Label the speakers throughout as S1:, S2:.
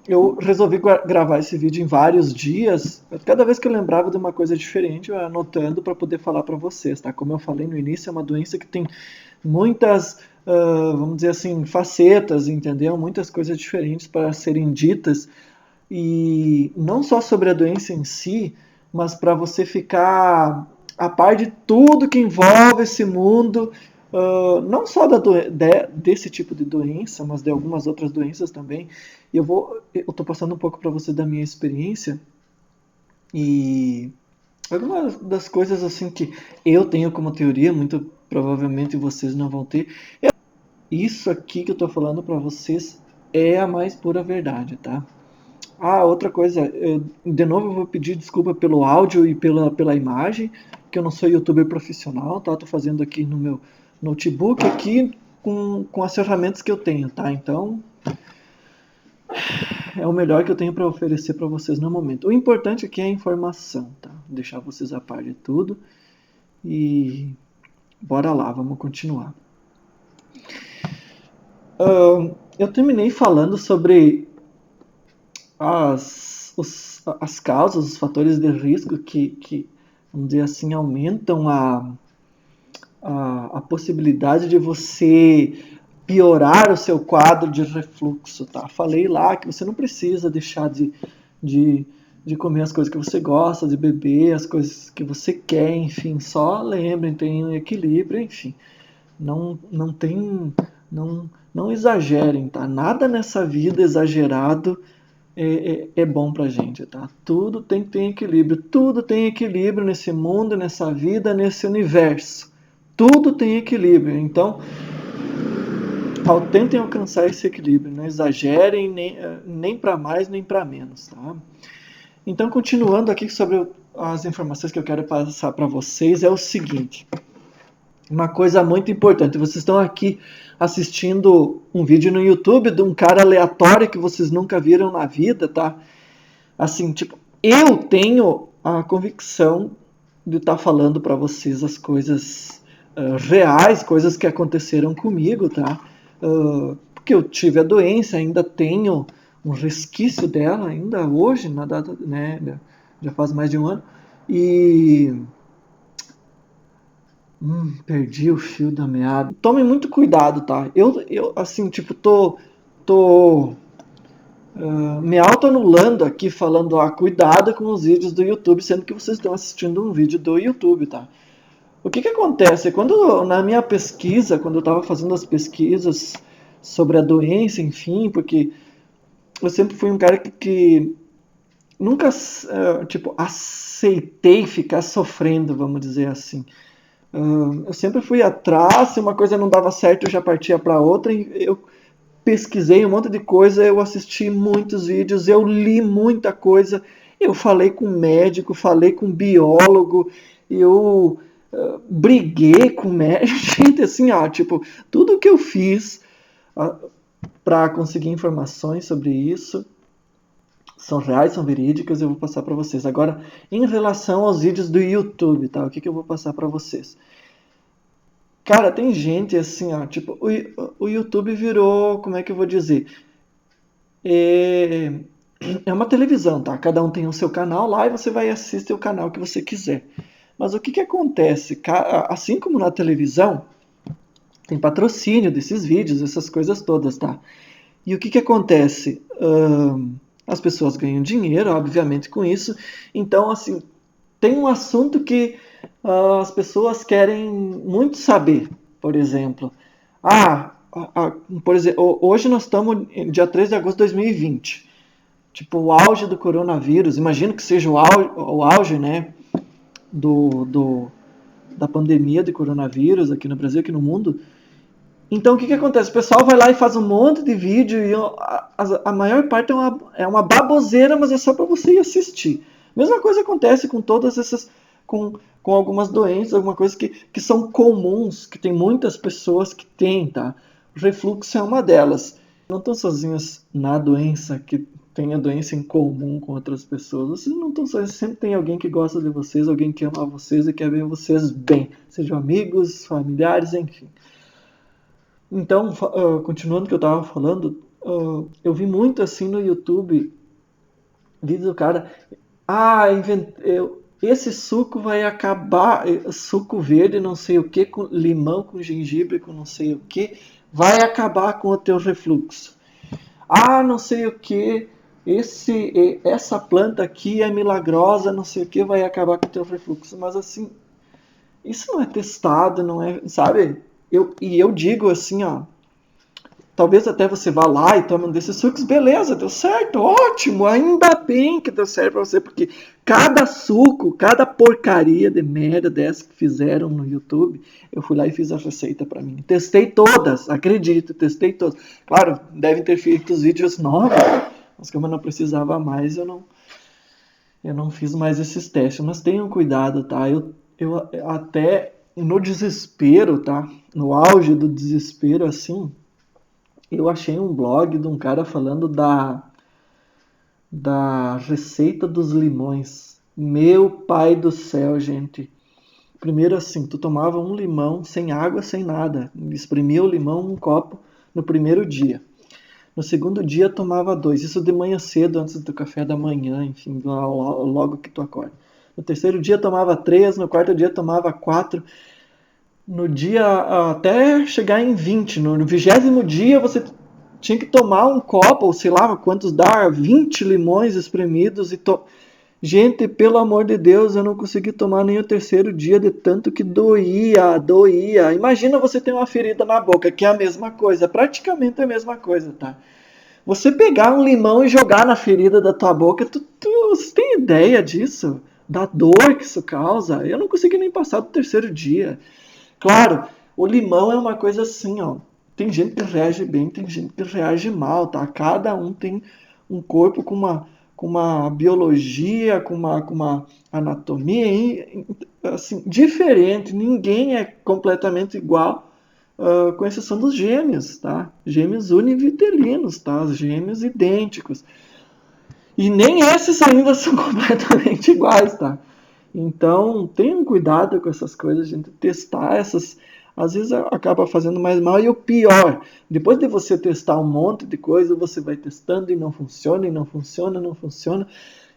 S1: eu resolvi gravar esse vídeo em vários dias. Cada vez que eu lembrava de uma coisa diferente, eu ia anotando para poder falar para vocês, tá? Como eu falei no início, é uma doença que tem muitas, vamos dizer assim, facetas, entendeu? Muitas coisas diferentes para serem ditas. E não só sobre a doença em si, mas para você ficar a par de tudo que envolve esse mundo, não só desse tipo de doença, mas de algumas outras doenças também. Eu estou passando um pouco para você da minha experiência e algumas das coisas assim que eu tenho como teoria, muito provavelmente vocês não vão ter. Isso aqui que eu estou falando para vocês é a mais pura verdade, tá? Ah, outra coisa, de novo eu vou pedir desculpa pelo áudio e pela imagem, que eu não sou youtuber profissional, tá? Tô fazendo aqui no meu notebook aqui com as ferramentas que eu tenho, tá? Então, é o melhor que eu tenho para oferecer para vocês no momento. O importante aqui é a informação, tá? Deixar vocês a par de tudo e bora lá, vamos continuar. Eu terminei falando sobre as causas, os fatores de risco que, vamos dizer assim, aumentam a possibilidade de você piorar o seu quadro de refluxo, tá? Falei lá que você não precisa deixar de, de comer as coisas que você gosta, de beber as coisas que você quer, enfim, só lembrem, tem um equilíbrio, enfim. Não tem, não exagerem, tá? Nada nessa vida exagerado é bom pra gente, tá? Tudo tem que ter equilíbrio. Tudo tem equilíbrio nesse mundo, nessa vida, nesse universo. Tudo tem equilíbrio. Então, tentem alcançar esse equilíbrio. Não exagerem nem para mais nem para menos, tá? Então, continuando aqui sobre as informações que eu quero passar para vocês, é o seguinte. Uma coisa muito importante. Vocês estão aqui assistindo um vídeo no YouTube de um cara aleatório que vocês nunca viram na vida, tá? Assim, tipo, eu tenho a convicção de estar falando para vocês as coisas reais, coisas que aconteceram comigo, tá? Porque eu tive a doença, ainda tenho um resquício dela, ainda hoje, na data, né? Já faz mais de um ano. E perdi o fio da meada. Tome muito cuidado, tá? Eu assim, tipo, tô me autoanulando aqui, falando, cuidado com os vídeos do YouTube, sendo que vocês estão assistindo um vídeo do YouTube, tá? O que que acontece? Na minha pesquisa, quando eu estava fazendo as pesquisas sobre a doença, enfim, porque eu sempre fui um cara que nunca, tipo, aceitei ficar sofrendo, vamos dizer assim. Eu sempre fui atrás, se uma coisa não dava certo, eu já partia para outra. E eu pesquisei um monte de coisa, eu assisti muitos vídeos, eu li muita coisa, eu falei com médico, falei com biólogo, eu briguei com médico, gente, assim, tipo, tudo que eu fiz para conseguir informações sobre isso são reais, são verídicas, eu vou passar para vocês. Agora, em relação aos vídeos do YouTube, tá? O que eu vou passar para vocês? Cara, tem gente assim, tipo, o YouTube virou, como é que eu vou dizer? É, é uma televisão, tá? Cada um tem o seu canal lá e você vai assistir o canal que você quiser. Mas o que que acontece? Assim como na televisão, tem patrocínio desses vídeos, essas coisas todas, tá? E o que que acontece? As pessoas ganham dinheiro, obviamente, com isso. Então, assim, tem um assunto que as pessoas querem muito saber. Por exemplo, ah, por exemplo, hoje nós estamos em dia 13 de agosto de 2020. Tipo, o auge do coronavírus. Imagino que seja o auge, né, do, da pandemia de coronavírus aqui no Brasil, aqui no mundo. Então, o que que acontece? O pessoal vai lá e faz um monte de vídeo e a maior parte é uma baboseira, mas é só para você ir assistir. Mesma coisa acontece com todas essas, com algumas doenças, alguma coisa que são comuns, que tem muitas pessoas que têm, tá? O refluxo é uma delas. Não estão sozinhos na doença, que tem a doença em comum com outras pessoas. Vocês não estão sozinhos, sempre tem alguém que gosta de vocês, alguém que ama vocês e quer ver vocês bem. Sejam amigos, familiares, enfim. Então, continuando o que eu estava falando, Eu vi muito assim no YouTube, vídeo do cara, esse suco vai acabar, suco verde, não sei o que, com limão, com gengibre, com não sei o que, vai acabar com o teu refluxo. Não sei o que, essa planta aqui é milagrosa, não sei o que, vai acabar com o teu refluxo. Mas assim, isso não é testado, não é, sabe? Eu digo assim, ó, talvez até você vá lá e tome um desses sucos, beleza, deu certo, ótimo, ainda bem que deu certo pra você, porque cada suco, cada porcaria de merda dessa que fizeram no YouTube, eu fui lá e fiz a receita pra mim. Testei todas, acredito, testei todas. Claro, devem ter feito os vídeos novos, mas como eu não precisava mais, eu não fiz mais esses testes. Mas tenham cuidado, tá? Eu até no desespero, tá? No auge do desespero, assim, eu achei um blog de um cara falando da receita dos limões. Meu pai do céu, gente. Primeiro assim, tu tomava um limão sem água, sem nada. Espremia o limão num copo no primeiro dia. No segundo dia tomava 2. Isso de manhã cedo, antes do café da manhã, enfim, logo que tu acorda. No terceiro dia tomava 3, no quarto dia tomava 4. No dia até chegar em 20. No 20º dia você tinha que tomar um copo, ou sei lá quantos dá, 20 limões espremidos Gente, pelo amor de Deus, eu não consegui tomar nem o terceiro dia de tanto que doía. Imagina você ter uma ferida na boca, que é a mesma coisa, praticamente a mesma coisa, tá? Você pegar um limão e jogar na ferida da tua boca, você tem ideia disso? Da dor que isso causa? Eu não consegui nem passar do terceiro dia. Claro, o limão é uma coisa assim, ó. Tem gente que reage bem, tem gente que reage mal, tá? Cada um tem um corpo com uma biologia, com uma anatomia, assim, diferente. Ninguém é completamente igual, com exceção dos gêmeos, tá? Gêmeos univitelinos, tá? Os gêmeos idênticos. E nem esses ainda são completamente iguais, tá? Então, tenham cuidado com essas coisas, gente. Testar essas, às vezes acaba fazendo mais mal. E o pior, depois de você testar um monte de coisa, você vai testando e não funciona, e não funciona, não funciona.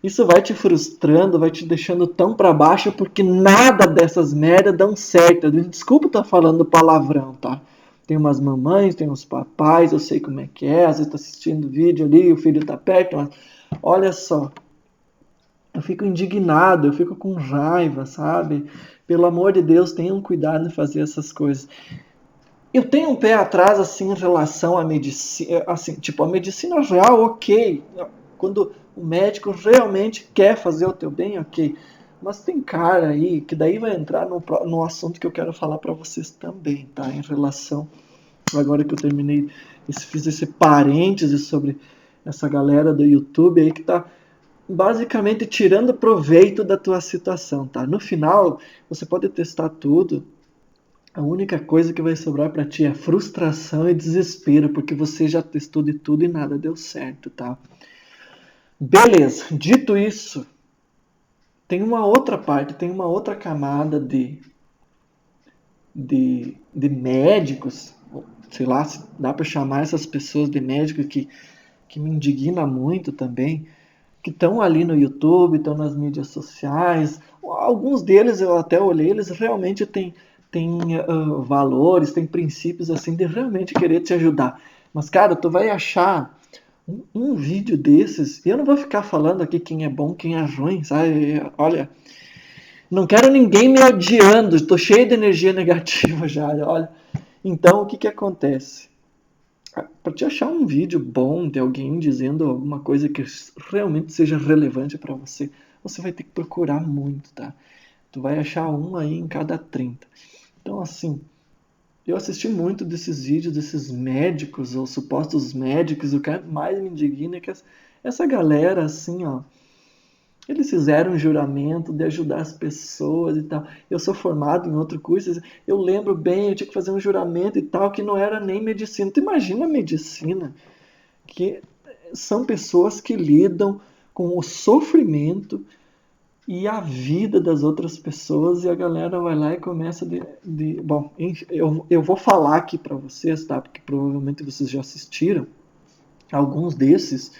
S1: Isso vai te frustrando, vai te deixando tão para baixo, porque nada dessas merdas dão certo. Desculpa estar falando palavrão, tá? Tem umas mamães, tem uns papais, eu sei como é que é. Às vezes tá assistindo vídeo ali, o filho tá perto, mas olha só, eu fico indignado, eu fico com raiva, sabe? Pelo amor de Deus, tenham cuidado em fazer essas coisas. Eu tenho um pé atrás, assim, em relação à medicina, assim, tipo, a medicina real, ok. Quando o médico realmente quer fazer o teu bem, ok. Mas tem cara aí, que daí vai entrar no assunto que eu quero falar para vocês também, tá? Em relação, agora que eu terminei, fiz esse parêntese sobre essa galera do YouTube aí que tá basicamente tirando proveito da tua situação, tá? No final, você pode testar tudo. A única coisa que vai sobrar para ti é frustração e desespero, porque você já testou de tudo e nada deu certo, tá? Beleza. Dito isso, tem uma outra parte, tem uma outra camada de médicos, sei lá se dá para chamar essas pessoas de médicos que me indigna muito também, que estão ali no YouTube, estão nas mídias sociais. Alguns deles eu até olhei, eles realmente têm valores, têm princípios assim de realmente querer te ajudar. Mas, cara, tu vai achar um vídeo desses, e eu não vou ficar falando aqui quem é bom, quem é ruim, sabe? Olha, não quero ninguém me odiando, estou cheio de energia negativa já, olha. Então, o que que acontece? Para te achar um vídeo bom de alguém dizendo alguma coisa que realmente seja relevante para você, você vai ter que procurar muito, tá? Tu vai achar um aí em cada 30. Então, assim, eu assisti muito desses vídeos desses médicos ou supostos médicos, o que mais me indigna é que essa galera, assim, ó, eles fizeram um juramento de ajudar as pessoas e tal. Eu sou formado em outro curso, eu lembro bem, eu tinha que fazer um juramento e tal, que não era nem medicina. Tu imagina a medicina, que são pessoas que lidam com o sofrimento e a vida das outras pessoas, e a galera vai lá e começa bom, enfim, eu vou falar aqui para vocês, tá? Porque provavelmente vocês já assistiram. alguns desses,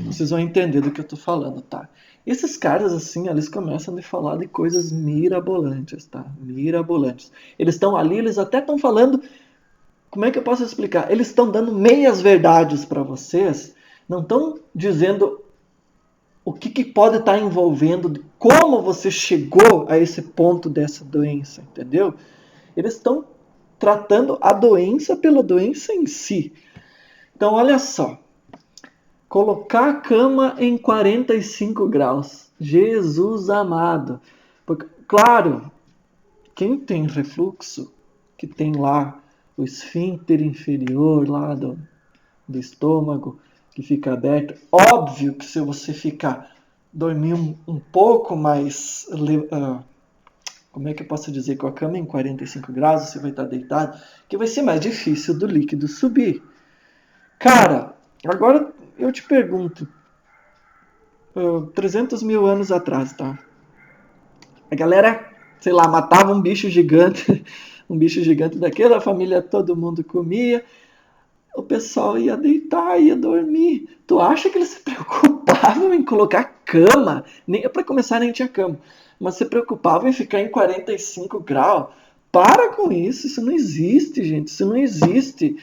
S1: vocês vão entender do que eu tô falando, tá? Esses caras, assim, eles começam a falar de coisas mirabolantes, tá? Mirabolantes. Eles estão ali, eles até estão falando. Como é que eu posso explicar? Eles estão dando meias verdades para vocês, não estão dizendo o que pode estar envolvendo, como você chegou a esse ponto dessa doença, entendeu? Eles estão tratando a doença pela doença em si. Então, olha só. Colocar a cama em 45 graus. Jesus amado. Porque, claro, quem tem refluxo, que tem lá o esfíncter inferior lá do estômago, que fica aberto, óbvio que se você ficar dormir um pouco mais, como é que eu posso dizer, com a cama em 45 graus, você vai estar deitado, que vai ser mais difícil do líquido subir. Cara, agora eu te pergunto, 300 mil anos atrás, tá? A galera, sei lá, matava um bicho gigante, um bicho gigante daquele, a família, todo mundo comia, o pessoal ia deitar, ia dormir. Tu acha que eles se preocupavam em colocar cama? Nem para começar nem tinha cama, mas se preocupavam em ficar em 45 graus? Para com isso não existe, gente, isso não existe.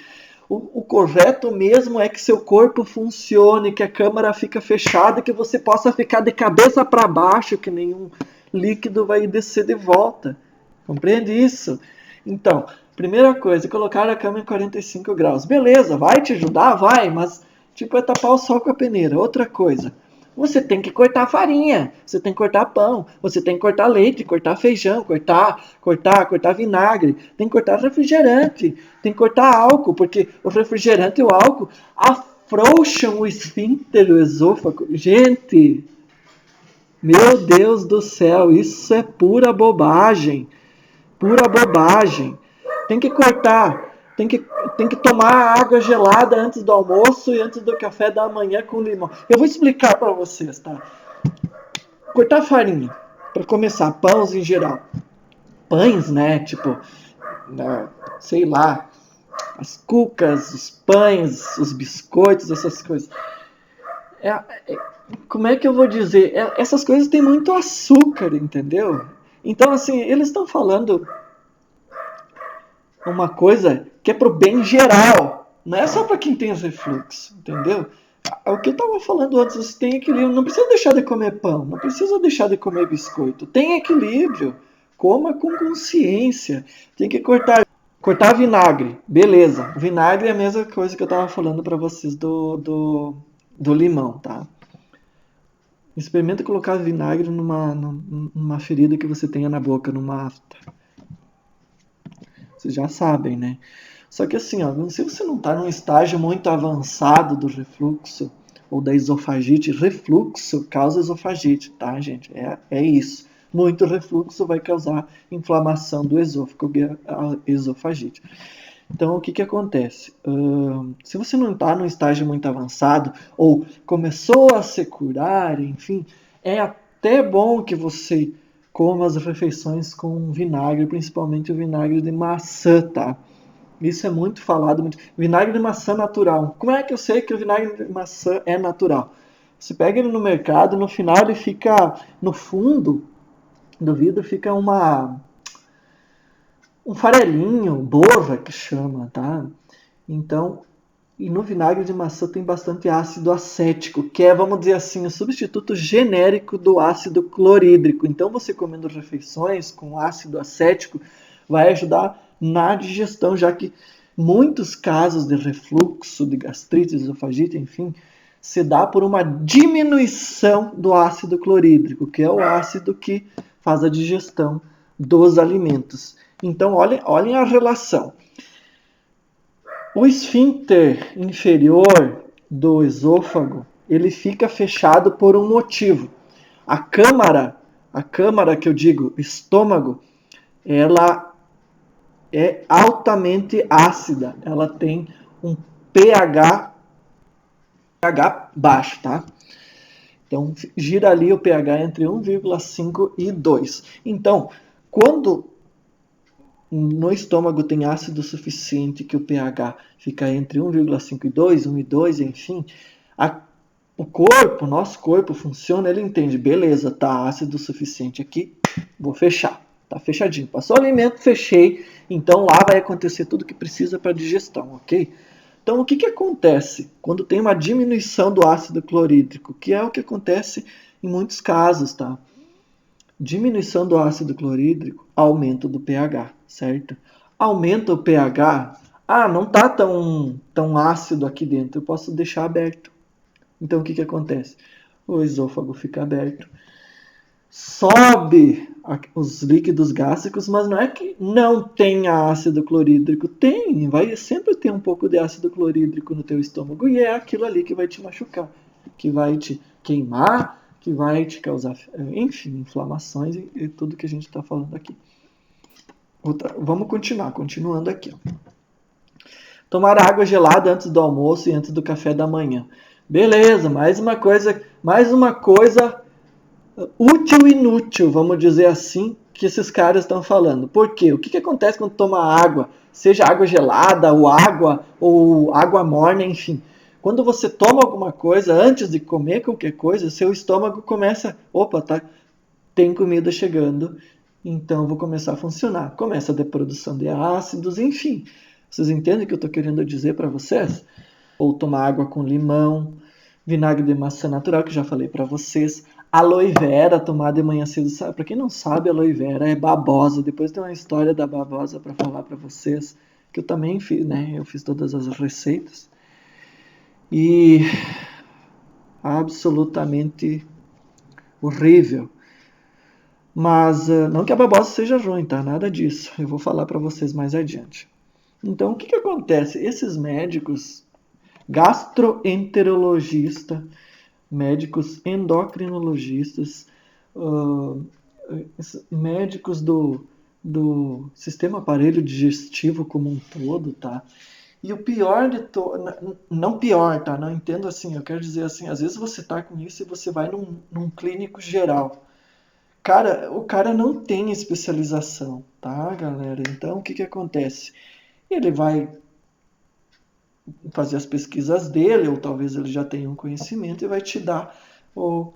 S1: O correto mesmo é que seu corpo funcione, que a câmara fica fechada, que você possa ficar de cabeça para baixo, que nenhum líquido vai descer de volta. Compreende isso? Então, primeira coisa, colocar a cama em 45 graus. Beleza, vai te ajudar? Vai, mas tipo é tapar o sol com a peneira. Outra coisa, você tem que cortar farinha, você tem que cortar pão, você tem que cortar leite, cortar feijão, cortar vinagre, tem que cortar refrigerante, tem que cortar álcool, porque o refrigerante e o álcool afrouxam o esfíncter do esôfago. Gente, meu Deus do céu, isso é pura bobagem. Pura bobagem. Tem que cortar. Tem que tomar água gelada antes do almoço e antes do café da manhã com limão. Eu vou explicar para vocês, tá? Cortar farinha. Para começar, pães em geral. Pães, né? Tipo, sei lá, as cucas, os pães, os biscoitos, essas coisas. Como é que eu vou dizer? Essas coisas têm muito açúcar, entendeu? Então, assim, eles estão falando uma coisa que é pro bem geral. Não é só para quem tem refluxo, entendeu? O que eu estava falando antes, você tem equilíbrio. Não precisa deixar de comer pão, não precisa deixar de comer biscoito. Tem equilíbrio. Coma com consciência. Tem que cortar vinagre. Beleza. Vinagre é a mesma coisa que eu estava falando para vocês do limão, tá? Experimenta colocar vinagre numa ferida que você tenha na boca, numa afta. Vocês já sabem, né? Só que assim, ó, se você não está num estágio muito avançado do refluxo ou da esofagite, refluxo causa esofagite, tá, gente? É isso. Muito refluxo vai causar inflamação do esôfago, a esofagite. Então, o que acontece? Se você não está num estágio muito avançado ou começou a se curar, enfim, é até bom que você coma as refeições com vinagre, principalmente o vinagre de maçã, tá? Isso é muito falado. Vinagre de maçã natural. Como é que eu sei que o vinagre de maçã é natural? Você pega ele no mercado, no final ele fica, no fundo do vidro fica um farelinho, bova que chama, tá? Então, e no vinagre de maçã tem bastante ácido acético, que é, vamos dizer assim, o substituto genérico do ácido clorídrico. Então, você comendo refeições com ácido acético vai ajudar na digestão, já que muitos casos de refluxo, de gastrite, de esofagite, enfim, se dá por uma diminuição do ácido clorídrico, que é o ácido que faz a digestão dos alimentos. Então, olhem a relação. O esfíncter inferior do esôfago, ele fica fechado por um motivo. A câmara que eu digo, estômago, ela é altamente ácida. Ela tem um pH baixo, tá? Então, gira ali o pH entre 1,5 e 2. Então, quando no estômago tem ácido suficiente que o pH fica entre 1,5 e 2, 1 e 2, enfim, o corpo, nosso corpo funciona, ele entende, beleza, tá ácido suficiente aqui, vou fechar, tá fechadinho. Passou o alimento, fechei, então lá vai acontecer tudo que precisa para digestão, ok? Então o que, que acontece quando tem uma diminuição do ácido clorídrico, que é o que acontece em muitos casos, tá? Diminuição do ácido clorídrico, aumento do pH, certo? Aumenta o pH, não tá tão ácido aqui dentro, eu posso deixar aberto. Então o que, que acontece? O esôfago fica aberto, sobe os líquidos gástricos, mas não é que não tenha ácido clorídrico, tem, vai sempre ter um pouco de ácido clorídrico no teu estômago e é aquilo ali que vai te machucar, que vai te queimar, que vai te causar, enfim, inflamações e tudo que a gente está falando aqui. Vamos continuando aqui. Ó. Tomar água gelada antes do almoço e antes do café da manhã. Beleza, mais uma coisa útil e inútil, vamos dizer assim, que esses caras estão falando. Por quê? O que acontece quando toma água? Seja água gelada, ou água morna, enfim. Quando você toma alguma coisa, antes de comer qualquer coisa, seu estômago começa, tem comida chegando, então vou começar a funcionar. Começa a ter produção de ácidos, enfim. Vocês entendem o que eu estou querendo dizer para vocês? Ou tomar água com limão, vinagre de maçã natural, que já falei para vocês. Aloe vera, tomar de manhã cedo. Para quem não sabe, aloe vera é babosa. Depois tem uma história da babosa para falar para vocês, que eu também fiz, né? Eu fiz todas as receitas. E absolutamente horrível. Mas não que a babosa seja ruim, tá? Nada disso. Eu vou falar para vocês mais adiante. Então, o que acontece? Esses médicos, gastroenterologista, médicos endocrinologistas, médicos do sistema aparelho digestivo como um todo, tá? E o pior de não pior, tá? Não entendo assim, eu quero dizer assim, às vezes você tá com isso e você vai num clínico geral. Cara, o cara não tem especialização, tá, galera? Então, o que acontece? Ele vai fazer as pesquisas dele, ou talvez ele já tenha um conhecimento, e vai te dar o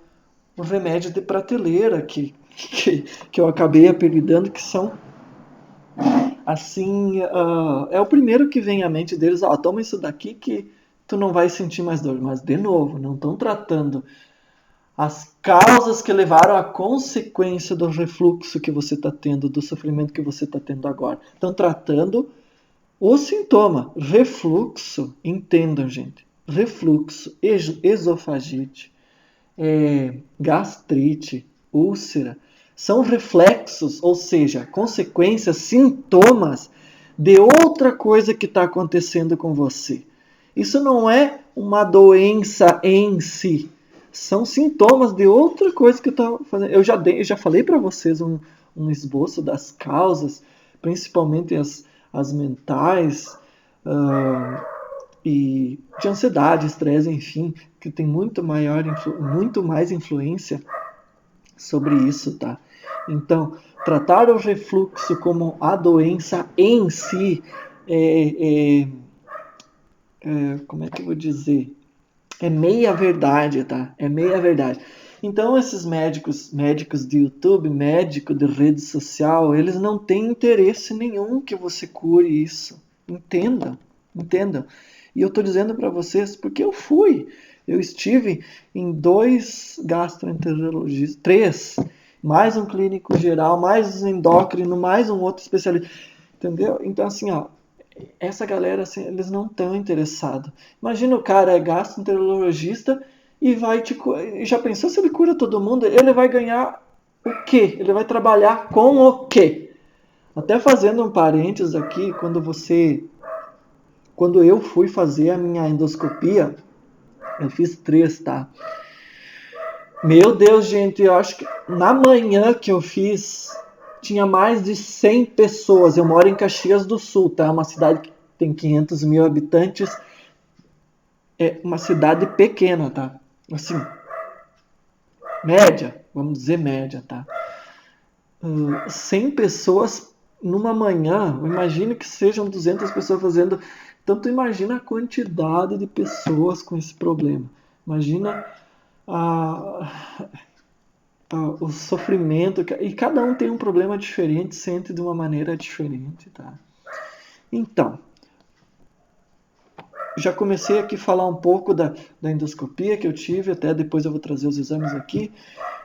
S1: remédio de prateleira que eu acabei apelidando, que são assim, é o primeiro que vem à mente deles, toma isso daqui que tu não vai sentir mais dor. Mas, de novo, não estão tratando as causas que levaram à consequência do refluxo que você está tendo, do sofrimento que você está tendo agora. Estão tratando o sintoma. Refluxo, entendam, gente. Refluxo, esofagite, gastrite, úlcera, são reflexos, ou seja, consequências, sintomas de outra coisa que está acontecendo com você. Isso não é uma doença em si, são sintomas de outra coisa que eu estou fazendo. Eu já falei para vocês um esboço das causas, principalmente as mentais, e de ansiedade, estresse, enfim, que tem muito mais influência sobre isso, tá? Então, tratar o refluxo como a doença em si como é que eu vou dizer? É meia verdade, tá? É meia verdade. Então, esses médicos de YouTube, médico de rede social, eles não têm interesse nenhum que você cure isso. Entendam, entendam. E eu estou dizendo para vocês porque eu fui. Eu estive em 2 gastroenterologistas, 3, mais um clínico geral, mais um endócrino, mais um outro especialista. Entendeu? Então, assim, ó, essa galera, assim, eles não estão interessados. Imagina o cara é gastroenterologista e vai já pensou se ele cura todo mundo? Ele vai ganhar o quê? Ele vai trabalhar com o quê? Até fazendo um parênteses aqui, quando eu fui fazer a minha endoscopia, eu fiz 3, tá? Meu Deus, gente, eu acho que na manhã que eu fiz, tinha mais de 100 pessoas. Eu moro em Caxias do Sul, tá? Uma cidade que tem 500 mil habitantes. É uma cidade pequena, tá? Assim, média, vamos dizer média, tá? 100 pessoas numa manhã, imagine que sejam 200 pessoas fazendo. Então, tu imagina a quantidade de pessoas com esse problema. Imagina a, o sofrimento. E cada um tem um problema diferente, sente de uma maneira diferente, tá? Então, já comecei aqui a falar um pouco da endoscopia que eu tive, até depois eu vou trazer os exames aqui.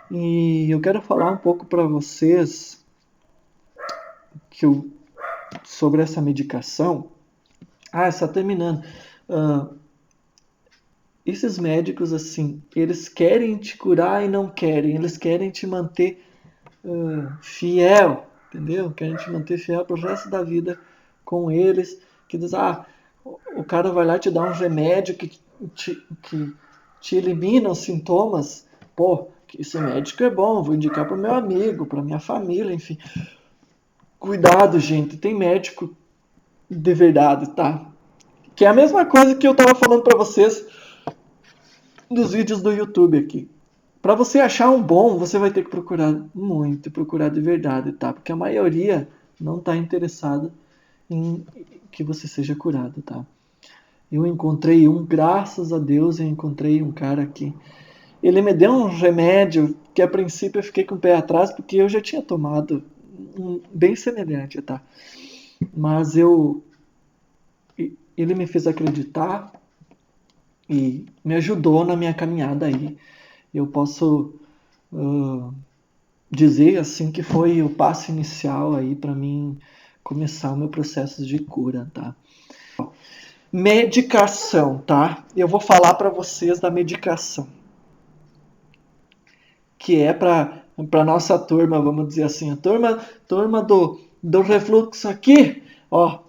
S1: E eu quero falar um pouco para vocês sobre essa medicação. Ah, está terminando. Uh, esses médicos, assim, eles querem te curar e não querem. Eles querem te manter fiel, entendeu? Querem te manter fiel pro resto da vida com eles. Que diz, o cara vai lá te dar um remédio que te elimina os sintomas. Pô, esse médico é bom, vou indicar pro meu amigo, pra minha família, enfim. Cuidado, gente, tem médico de verdade, tá? Que é a mesma coisa que eu tava falando pra vocês dos vídeos do YouTube aqui. Para você achar um bom, você vai ter que procurar muito, procurar de verdade, tá? Porque a maioria não está interessada em que você seja curado, tá? Eu encontrei graças a Deus, eu encontrei um cara que ele me deu um remédio que a princípio eu fiquei com o pé atrás porque eu já tinha tomado um bem semelhante, tá? Mas ele me fez acreditar e me ajudou na minha caminhada aí. Eu posso dizer assim que foi o passo inicial aí para mim começar o meu processo de cura, tá? Medicação, tá? Eu vou falar para vocês da medicação, que é para nossa turma, vamos dizer assim, a turma do refluxo aqui, ó,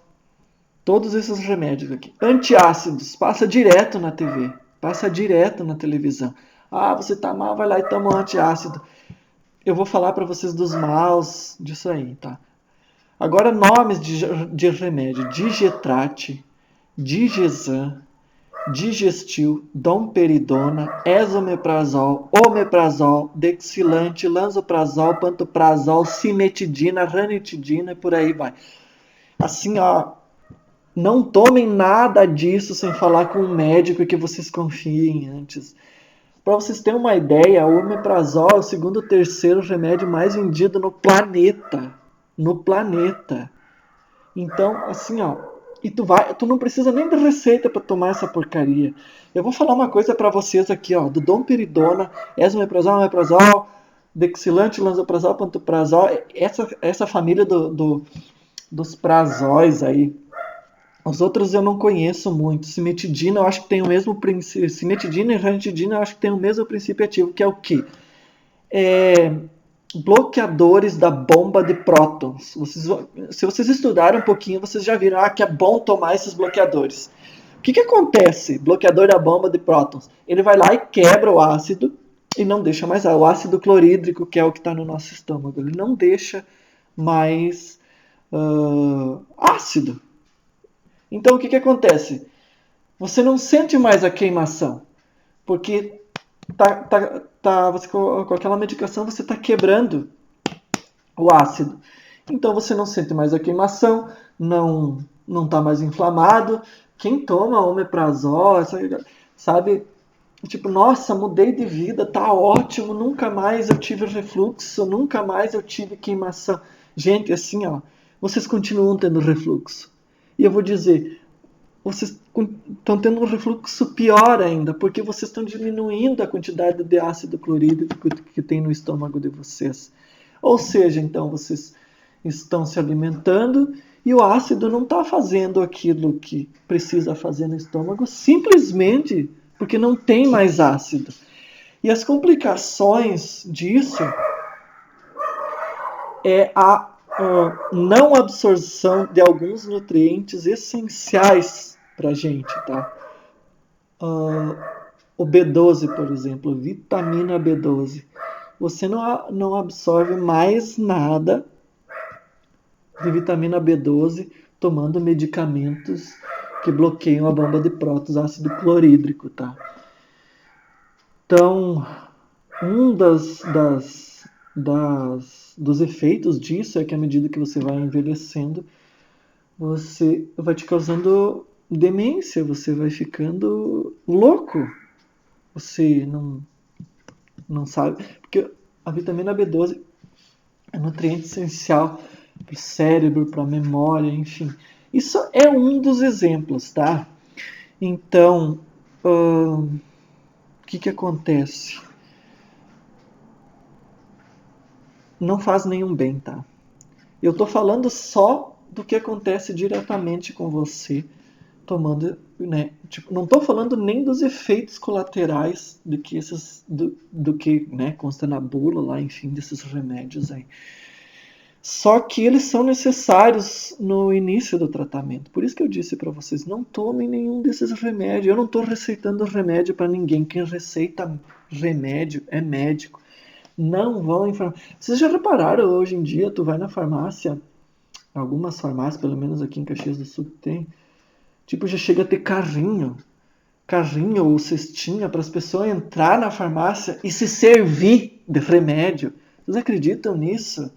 S1: todos esses remédios aqui. Antiácidos, passa direto na TV, passa direto na televisão. Ah, você tá mal, vai lá e toma um antiácido. Eu vou falar para vocês dos maus disso aí, tá? Agora, nomes de remédio: Digetrate, Digesan, Digestil, Domperidona, Esomeprazol, Omeprazol, Dexilante, Lanzoprazol, Pantoprazol, Cimetidina, Ranitidina e por aí vai. Assim, ó, não tomem nada disso sem falar com um médico que vocês confiem antes. Para vocês terem uma ideia, o omeprazol é o segundo ou terceiro remédio mais vendido no planeta. No planeta. Então, assim, ó, e tu não precisa nem de receita para tomar essa porcaria. Eu vou falar uma coisa para vocês aqui, ó, do domperidona, esomeprazol, omeprazol, dexilante, lanzoprazol, pantoprazol, essa família dos prazóis aí. Os outros eu não conheço muito. Cimetidina, eu acho que tem o mesmo princípio. Cimetidina e ranitidina, eu acho que tem o mesmo princípio ativo, que é o quê? Bloqueadores da bomba de prótons. Se vocês estudarem um pouquinho, vocês já viram que é bom tomar esses bloqueadores. O que acontece? Bloqueador da bomba de prótons. Ele vai lá e quebra o ácido e não deixa mais o ácido clorídrico, que é o que está no nosso estômago. Ele não deixa mais ácido. Então o que acontece? Você não sente mais a queimação, porque você, com aquela medicação você está quebrando o ácido. Então você não sente mais a queimação, não está mais inflamado. Quem toma omeprazol, sabe, tipo, nossa, mudei de vida, tá ótimo, nunca mais eu tive refluxo, nunca mais eu tive queimação. Gente, assim, ó, vocês continuam tendo refluxo. E eu vou dizer, vocês estão tendo um refluxo pior ainda, porque vocês estão diminuindo a quantidade de ácido clorídrico que tem no estômago de vocês. Ou seja, então vocês estão se alimentando e o ácido não está fazendo aquilo que precisa fazer no estômago, simplesmente porque não tem mais ácido. E as complicações disso é a não absorção de alguns nutrientes essenciais para a gente, tá? O B12, por exemplo, vitamina B12. Você não absorve mais nada de vitamina B12 tomando medicamentos que bloqueiam a bomba de prótons, ácido clorídrico, tá? Então, um das dos efeitos disso é que à medida que você vai envelhecendo, você vai te causando demência, você vai ficando louco. Você não sabe. Porque a vitamina B12 é nutriente essencial para o cérebro, para a memória, enfim. Isso é um dos exemplos, tá? Então, o que acontece? Não faz nenhum bem, tá? Eu tô falando só do que acontece diretamente com você tomando, né? Tipo, não tô falando nem dos efeitos colaterais do que, né, consta na bula lá, enfim, desses remédios aí. Só que eles são necessários no início do tratamento. Por isso que eu disse para vocês, não tomem nenhum desses remédios. Eu não estou receitando remédio para ninguém. Quem receita remédio é médico. Não vão em farmácia. Vocês já repararam, hoje em dia, tu vai na farmácia, algumas farmácias, pelo menos aqui em Caxias do Sul tem, tipo, já chega a ter carrinho ou cestinha para as pessoas entrar na farmácia e se servir de remédio. Vocês acreditam nisso?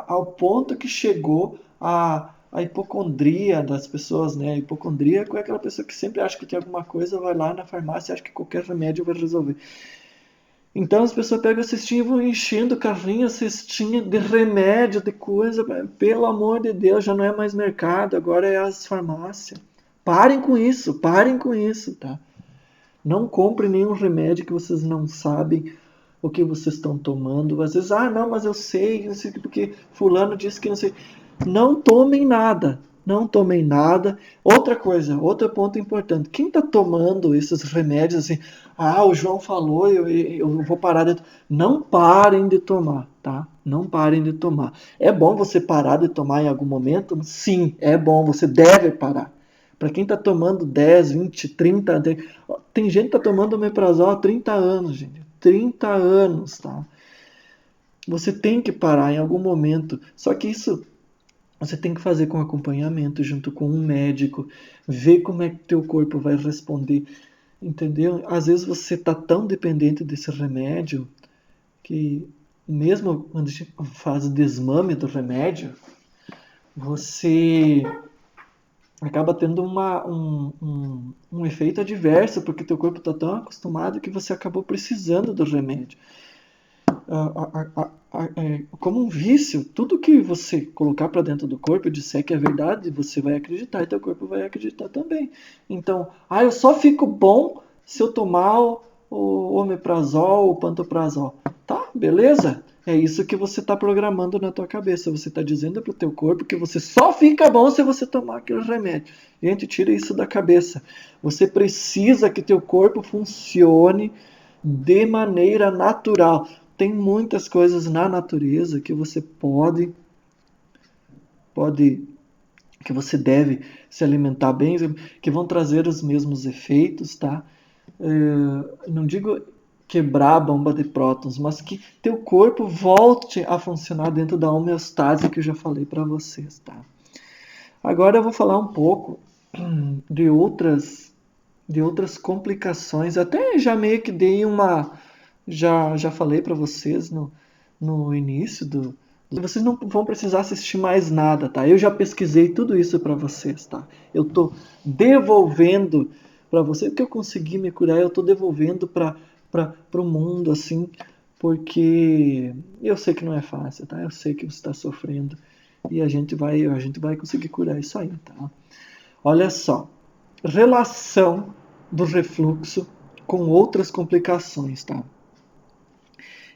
S1: Ao ponto que chegou a hipocondria das pessoas, né? A hipocondríaco é aquela pessoa que sempre acha que tem alguma coisa, vai lá na farmácia e acha que qualquer remédio vai resolver. Então as pessoas pegam a cestinha e vão enchendo o carrinho, a cestinha de remédio, de coisa. Pelo amor de Deus, já não é mais mercado, agora é as farmácias. Parem com isso, tá? Não comprem nenhum remédio que vocês não sabem o que vocês estão tomando. Às vezes, não, mas eu sei, não sei porque fulano disse que não sei. Não tomem nada. Não tomem nada. Outra coisa, outro ponto importante. Quem está tomando esses remédios assim, o João falou, eu vou parar de. Não parem de tomar, tá? Não parem de tomar. É bom você parar de tomar em algum momento? Sim, é bom, você deve parar. Para quem está tomando 10, 20, 30, tem gente que está tomando omeprazol há 30 anos, gente. 30 anos, tá? Você tem que parar em algum momento. Só que isso você tem que fazer com acompanhamento, junto com um médico, ver como é que teu corpo vai responder, entendeu? Às vezes você está tão dependente desse remédio que mesmo quando a gente faz desmame do remédio, você acaba tendo um efeito adverso, porque teu corpo está tão acostumado que você acabou precisando do remédio. Como um vício, tudo que você colocar para dentro do corpo e disser que é verdade, você vai acreditar e teu corpo vai acreditar também. Então, eu só fico bom se eu tomar o omeprazol, o pantoprazol. Tá, beleza? É isso que você está programando na tua cabeça. Você está dizendo para o teu corpo que você só fica bom se você tomar aquele remédio. Gente, tira isso da cabeça. Você precisa que teu corpo funcione de maneira natural. Tem muitas coisas na natureza que você pode, que você deve se alimentar bem, que vão trazer os mesmos efeitos, tá? Não digo quebrar a bomba de prótons, mas que teu corpo volte a funcionar dentro da homeostase que eu já falei para vocês, tá? Agora eu vou falar um pouco de outras complicações. Até já meio que dei já falei para vocês no início do. Vocês não vão precisar assistir mais nada, tá? Eu já pesquisei tudo isso para vocês, tá? Eu tô devolvendo para vocês que eu consegui me curar, eu tô devolvendo para o mundo, assim, porque eu sei que não é fácil, tá? Eu sei que você está sofrendo e a gente vai conseguir curar isso aí, tá? Olha só, relação do refluxo com outras complicações, tá?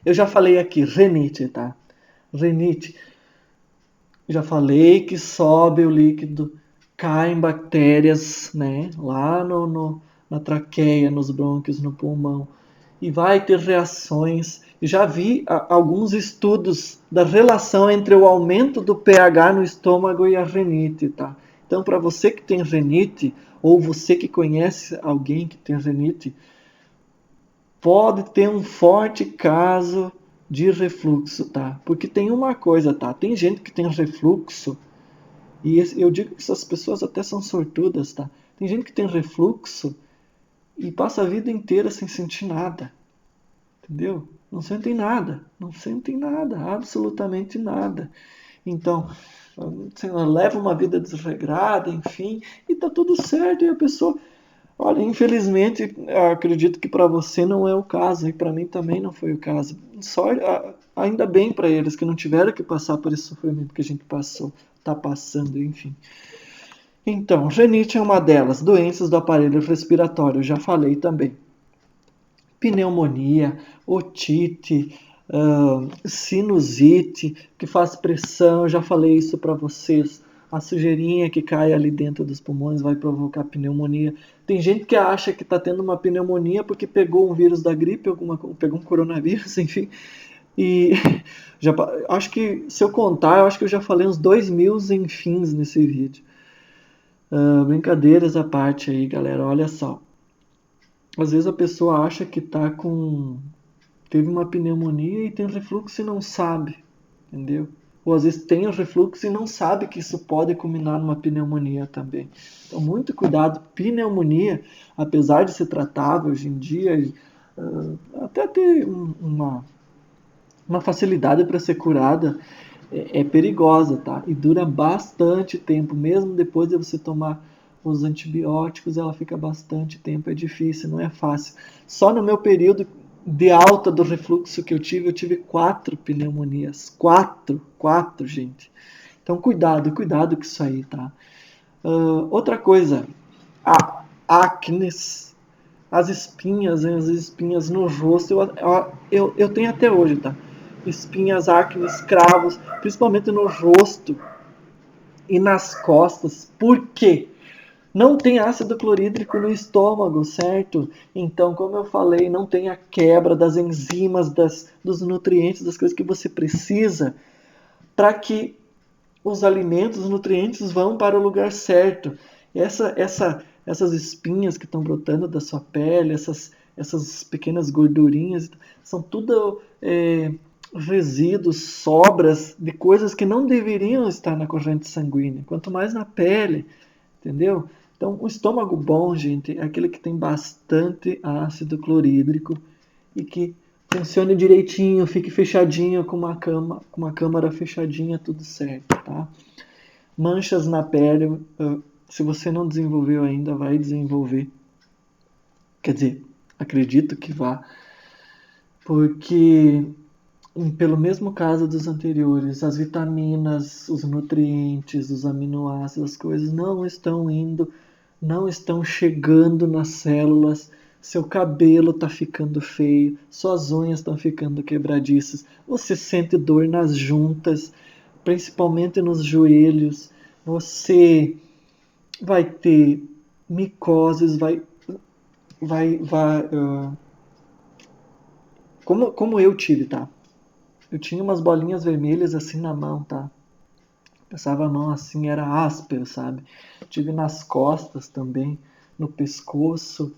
S1: Eu já falei aqui, renite, tá? Renite, já falei que sobe o líquido, caem bactérias, né? Lá na traqueia, nos brônquios, no pulmão. E vai ter reações. Já vi alguns estudos da relação entre o aumento do pH no estômago e a renite, tá? Então, para você que tem renite, ou você que conhece alguém que tem renite, pode ter um forte caso de refluxo, tá? Porque tem uma coisa, tá? Tem gente que tem refluxo, e eu digo que essas pessoas até são sortudas, tá? Tem gente que tem refluxo e passa a vida inteira sem sentir nada. entendeu? Não sentem nada, não sentem nada, absolutamente nada. Então, sei lá, leva uma vida desregrada, enfim, e tá tudo certo, e a pessoa, olha, infelizmente, eu acredito que para você não é o caso, e para mim também não foi o caso. Só ainda bem para eles que não tiveram que passar por esse sofrimento que a gente passou, tá passando, enfim. Então, rinite é uma delas, doenças do aparelho respiratório, já falei também. Pneumonia, otite, sinusite, que faz pressão, já falei isso para vocês. A sujeirinha que cai ali dentro dos pulmões vai provocar pneumonia. Tem gente que acha que está tendo uma pneumonia porque pegou um vírus da gripe, pegou um coronavírus, enfim. E já, acho que, se eu contar, eu acho que eu já falei uns 2.000 enfins nesse vídeo. Brincadeiras à parte aí, galera. Olha só. Às vezes a pessoa acha que teve uma pneumonia e tem refluxo e não sabe, entendeu? Ou às vezes tem o refluxo e não sabe que isso pode culminar numa pneumonia também. Então, muito cuidado. Pneumonia, apesar de ser tratável hoje em dia, até ter uma facilidade para ser curada, é perigosa, tá? E dura bastante tempo, mesmo depois de você tomar os antibióticos, ela fica bastante tempo, é difícil, não é fácil. Só no meu período de alta do refluxo que eu tive 4 pneumonias. Quatro, gente. Então, cuidado com isso aí, tá? Outra coisa, acnes, as espinhas no rosto, eu tenho até hoje, tá? Espinhas, acnes, cravos, principalmente no rosto e nas costas. Por quê? Não tem ácido clorídrico no estômago, certo? Então, como eu falei, não tem a quebra das enzimas, dos nutrientes, das coisas que você precisa para que os alimentos, os nutrientes vão para o lugar certo. Essas espinhas que estão brotando da sua pele, essas pequenas gordurinhas, são tudo resíduos, sobras de coisas que não deveriam estar na corrente sanguínea, quanto mais na pele, entendeu? Então, o estômago bom, gente, é aquele que tem bastante ácido clorídrico e que funcione direitinho, fique fechadinho com uma câmara fechadinha, tudo certo, tá? Manchas na pele, se você não desenvolveu ainda, vai desenvolver. Quer dizer, acredito que vá, porque pelo mesmo caso dos anteriores, as vitaminas, os nutrientes, os aminoácidos, as coisas não estão indo, não estão chegando nas células. Seu cabelo está ficando feio, suas unhas estão ficando quebradiças, você sente dor nas juntas, principalmente nos joelhos, você vai ter micoses, como eu tive, tá? Eu tinha umas bolinhas vermelhas assim na mão, tá? Passava a mão assim, era áspero, sabe? Tive nas costas também, no pescoço.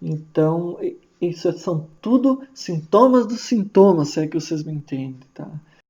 S1: Então, isso são tudo sintomas dos sintomas, se é que vocês me entendem, tá?